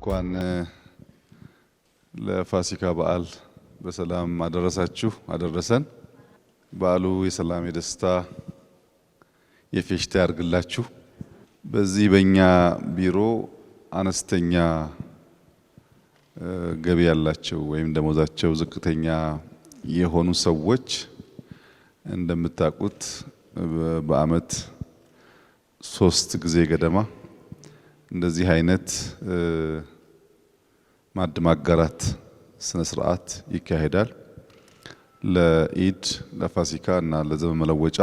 እንኳን ለፋሲካ በዓል በሰላም አደረሳችሁ አደረሰን። በዓሉ የሰላም የደስታ የፌሽታ ያርግላችሁ። በዚህ በእኛ ቢሮ አነስተኛ ገቢ ያላቸው ወይም ደሞዛቸው ዝቅተኛ የሆኑ ሰዎች እንደምታውቁት በአመት 3 ጊዜ ገደማ እንደዚህ አይነት ማዕድ ማጋራት ስነ ስርዓት ይካሄዳል። ለኢድ ለፋሲካ እና ለዘመን መለወጫ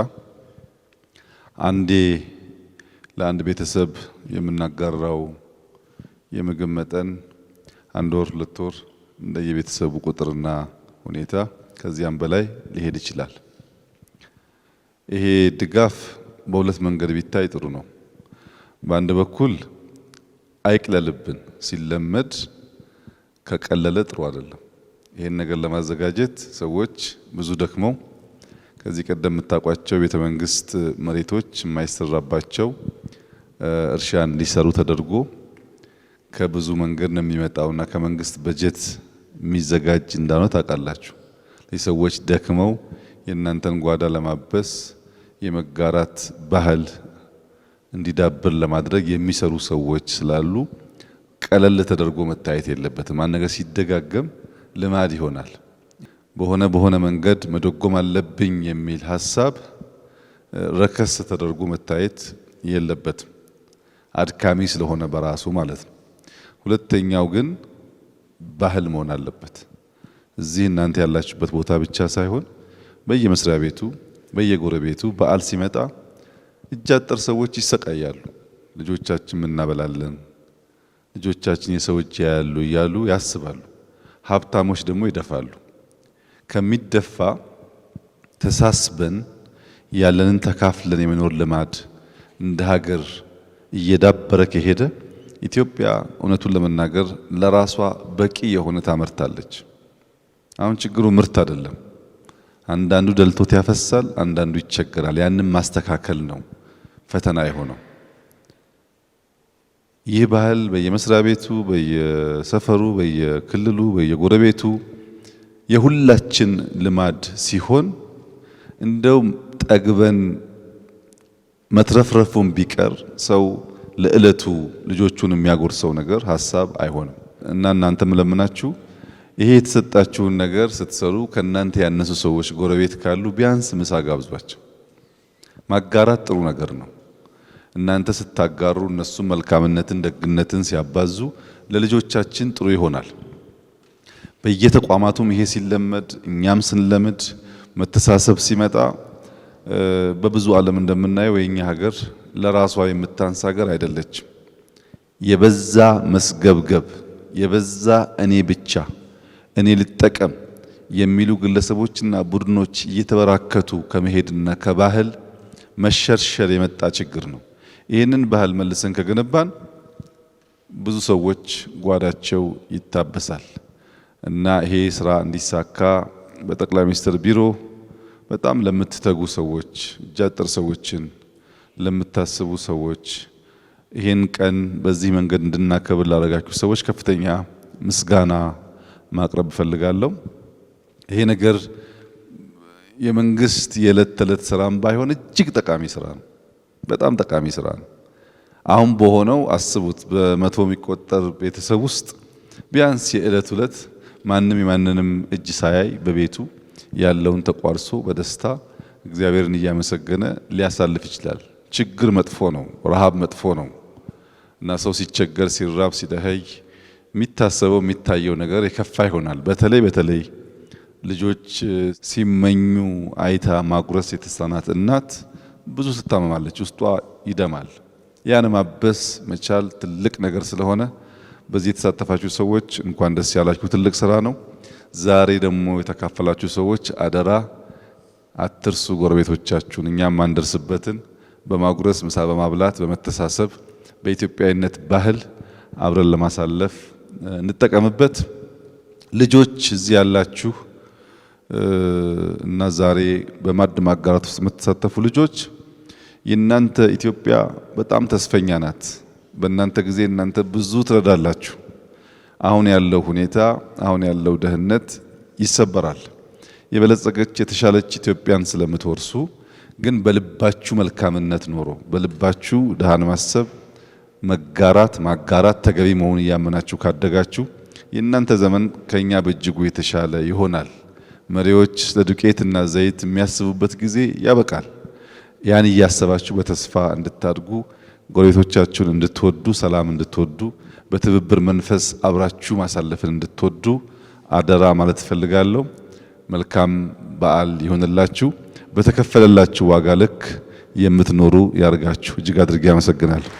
አንዴ ለአንድ ቤተሰብ የምናጋራው የምግብ መጠን 1 ወር 2 ወር እንደየቤተሰቡ ቁጥርና ሁኔታ ከዚያም በላይ ሊሄድ ይችላል። ይሄ ድጋፍ በሁለት መንገድ ቢታይ ጥሩ ነው። በአንድ በኩል አይቅለልብን፣ ሲለመድ ከቀለለ ጥሩ አይደለም። ይሄን ነገር ለማዘጋጀት ሰዎች ብዙ ደክመው ከዚህ ቀደም የምታውቋቸው ቤተ መንግስት መሬቶች የማይሰራባቸው እርሻ እንዲሰሩ ተደርጎ ከብዙ መንገድ ነው የሚመጣውና ከመንግስት በጀት የሚዘጋጅ እንዳልሆነ ታውቃላችሁ። ሰዎች ደክመው የእናንተን ጓዳ ለማበስ የመጋራት ባህል እንዲዳብር ለማድረግ የሚሰሩ ሰዎች ስላሉ ቀለል ተደርጎ መታየት የለበትም። አንድ ነገር ሲደጋገም ልማድ ይሆናል። በሆነ መንገድ መደጎም አለብኝ የሚል ሐሳብ ረከስ ተደርጎ መታየት የለበትም፣ አድካሚ ስለሆነ በራሱ ማለት ነው። ሁለተኛው ግን ባህል መሆን አለበት። እዚህ እናንተ ያላችሁበት ቦታ ብቻ ሳይሆን በየመስሪያ ቤቱ በየጎረቤቱ በዓል ሲመጣ እጅ አጠር ሰዎች ይሰቃያሉ። ልጆቻችን እናበላለን፣ ልጆቻችን የሰው እጅ ያያሉ እያሉ ያስባሉ። ሀብታሞች ደግሞ ይደፋሉ። ከሚደፋ ተሳስበን ያለንን ተካፍለን የመኖር ልማድ እንደ ሀገር እየዳበረ ከሄደ ኢትዮጵያ እውነቱን ለመናገር ለራሷ በቂ የሆነ ታመርታለች። አሁን ችግሩ ምርት አይደለም። አንዳንዱ ደልቶት ያፈሳል፣ አንዳንዱ ይቸገራል። ያንን ማስተካከል ነው ፈተና የሆነው። ይህ ባህል በየመስሪያ ቤቱ በየሰፈሩ በየክልሉ በየጎረቤቱ የሁላችን ልማድ ሲሆን እንደው ጠግበን መትረፍረፉን ቢቀር ሰው ለዕለቱ ልጆቹን የሚያጎርሰው ነገር ሐሳብ አይሆንም እና እናንተም ለምናችሁ ይሄ የተሰጣችሁን ነገር ስትሰሩ ከናንተ ያነሱ ሰዎች ጎረቤት ካሉ ቢያንስ ምሳ ጋብዟቸው። ማጋራት ጥሩ ነገር ነው። እናንተ ስታጋሩ እነሱ መልካምነትን ደግነትን ሲያባዙ ለልጆቻችን ጥሩ ይሆናል። በየተቋማቱም ይሄ ሲለመድ እኛም ስንለምድ መተሳሰብ ሲመጣ በብዙ ዓለም እንደምናየው የኛ ሀገር ለራሷ የምታንስ ሀገር አይደለችም። የበዛ መስገብገብ የበዛ እኔ ብቻ እኔ ልጠቀም የሚሉ ግለሰቦችና ቡድኖች እየተበራከቱ ከመሄድና ከባህል መሸርሸር የመጣ ችግር ነው። ይህንን ባህል መልሰን ከገነባን ብዙ ሰዎች ጓዳቸው ይታበሳል እና ይሄ ስራ እንዲሳካ በጠቅላይ ሚኒስትር ቢሮ በጣም ለምትተጉ ሰዎች፣ እጅ አጠር ሰዎችን ለምታስቡ ሰዎች፣ ይሄን ቀን በዚህ መንገድ እንድናከብር ላደረጋችሁ ሰዎች ከፍተኛ ምስጋና ማቅረብ እፈልጋለሁ። ይሄ ነገር የመንግስት የዕለት ተዕለት ስራም ባይሆን እጅግ ጠቃሚ ስራ ነው። በጣም ጠቃሚ ስራ ነው። አሁን በሆነው አስቡት። በመቶ የሚቆጠር ቤተሰብ ውስጥ ቢያንስ የዕለት ዕለት ማንም የማንንም እጅ ሳያይ በቤቱ ያለውን ተቋርሶ በደስታ እግዚአብሔርን እያመሰገነ ሊያሳልፍ ይችላል። ችግር መጥፎ ነው፣ ረሃብ መጥፎ ነው እና ሰው ሲቸገር ሲራብ ሲደኸይ የሚታሰበው የሚታየው ነገር የከፋ ይሆናል። በተለይ ልጆች ሲመኙ አይታ ማጉረስ የተሳናት እናት ብዙ ትታመማለች፣ ውስጧ ይደማል። ያን ማበስ መቻል ትልቅ ነገር ስለሆነ በዚህ የተሳተፋችሁ ሰዎች እንኳን ደስ ያላችሁ። ትልቅ ስራ ነው። ዛሬ ደግሞ የተካፈላችሁ ሰዎች አደራ አትርሱ ጎረቤቶቻችሁን። እኛም ማንደርስበትን በማጉረስ ምሳ በማብላት በመተሳሰብ በኢትዮጵያዊነት ባህል አብረን ለማሳለፍ እንጠቀምበት። ልጆች እዚህ ያላችሁ እና ዛሬ በማዕድ ማጋራት ውስጥ የምትሳተፉ ልጆች የእናንተ ኢትዮጵያ በጣም ተስፈኛ ናት። በእናንተ ጊዜ እናንተ ብዙ ትረዳላችሁ። አሁን ያለው ሁኔታ አሁን ያለው ደህንነት ይሰበራል። የበለጸገች የተሻለች ኢትዮጵያን ስለምትወርሱ ግን በልባችሁ መልካምነት ኖሮ በልባችሁ ድሃን ማሰብ መጋራት ማጋራት ተገቢ መሆኑን እያመናችሁ ካደጋችሁ የእናንተ ዘመን ከኛ በእጅጉ የተሻለ ይሆናል። መሪዎች ለዱቄትና ዘይት የሚያስቡበት ጊዜ ያበቃል። ያን እያሰባችሁ በተስፋ እንድታድጉ ጎረቤቶቻችሁን እንድትወዱ ሰላም እንድትወዱ በትብብር መንፈስ አብራችሁ ማሳለፍን እንድትወዱ አደራ ማለት እፈልጋለሁ። መልካም በዓል ይሆንላችሁ። በተከፈለላችሁ ዋጋ ልክ የምትኖሩ ያርጋችሁ። እጅግ አድርጌ አመሰግናለሁ።